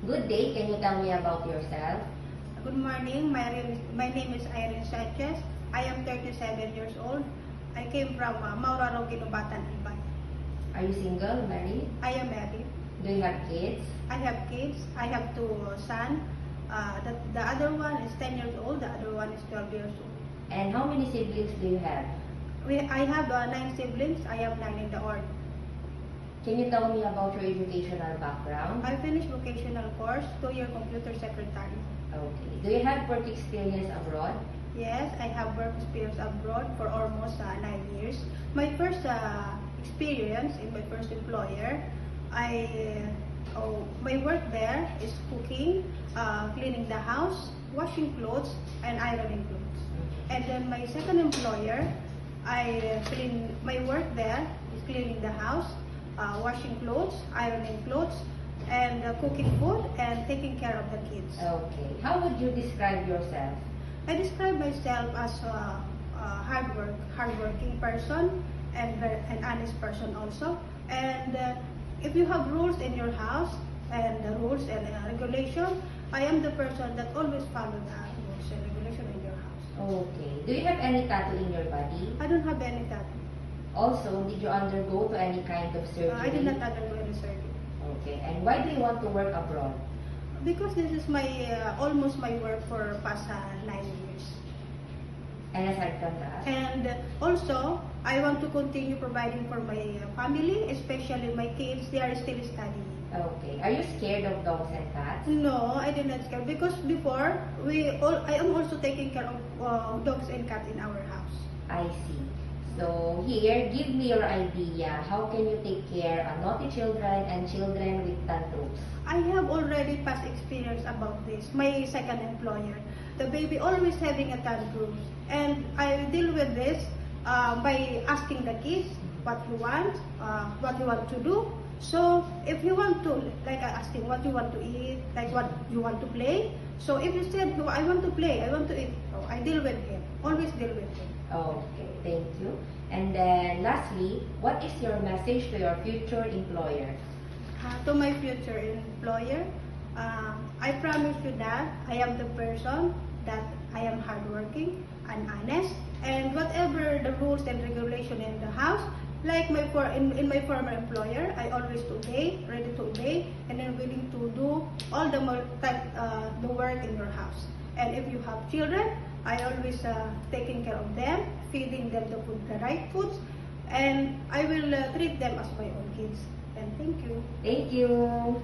Good day. Can you tell me about yourself? Good morning. My name is Irene Sanchez. I am 37 years old. I came from Mauraro, Ginubatan, Albay. Are you single, married? I am married. Do you have kids? I have kids. I have two sons. The other one is 10 years old. The other one is 12 years old. And how many siblings do you have? I have 9 siblings. I am 9 in the order. Can you tell me about your educational background? I finished vocational course, 2-year computer secretary. Okay. Do you have work experience abroad? Yes, I have work experience abroad for almost 9 years. My first experience in my first employer, my work there is cooking, cleaning the house, washing clothes, and ironing clothes. And then my second employer, my work there is cleaning the house, washing clothes, ironing clothes, and cooking food and taking care of the kids. Okay. How would you describe yourself? I describe myself as a hardworking person and an honest person also. And if you have rules in your house and the rules and regulation, I am the person that always follow the rules and regulation in your house. Okay. Do you have any tattoo in your body? I don't have any tattoo. Also, did you undergo to any kind of surgery? I did not undergo any surgery. Okay. And why do you want to work abroad? Because this is my almost my work for past 9 years. And aside from that? And also, I want to continue providing for my family, especially my kids. They are still studying. Okay. Are you scared of dogs and cats? No, I did not scare because before I am also taking care of dogs and cats in our house. I see. So here, give me your idea. How can you take care of naughty children and children with tantrums? I have already past experience about this. My second employer, the baby always having a tantrum, and I deal with this by asking the kids what you want to do. So if you want to, like I asked him what you want to eat, like what you want to play. So if you said, no, I want to play, I want to eat, so I deal with him, always deal with him. Okay, thank you. And then lastly, what is your message to your future employer? To my future employer, I promise you that I am the person that I am hardworking and honest, and whatever the rules and regulation in the house, like in my former employer, I always obey, ready to obey, and then willing to do all the work in your house. And if you have children, I always taking care of them, feeding them the right foods, and I will treat them as my own kids. And thank you. Thank you.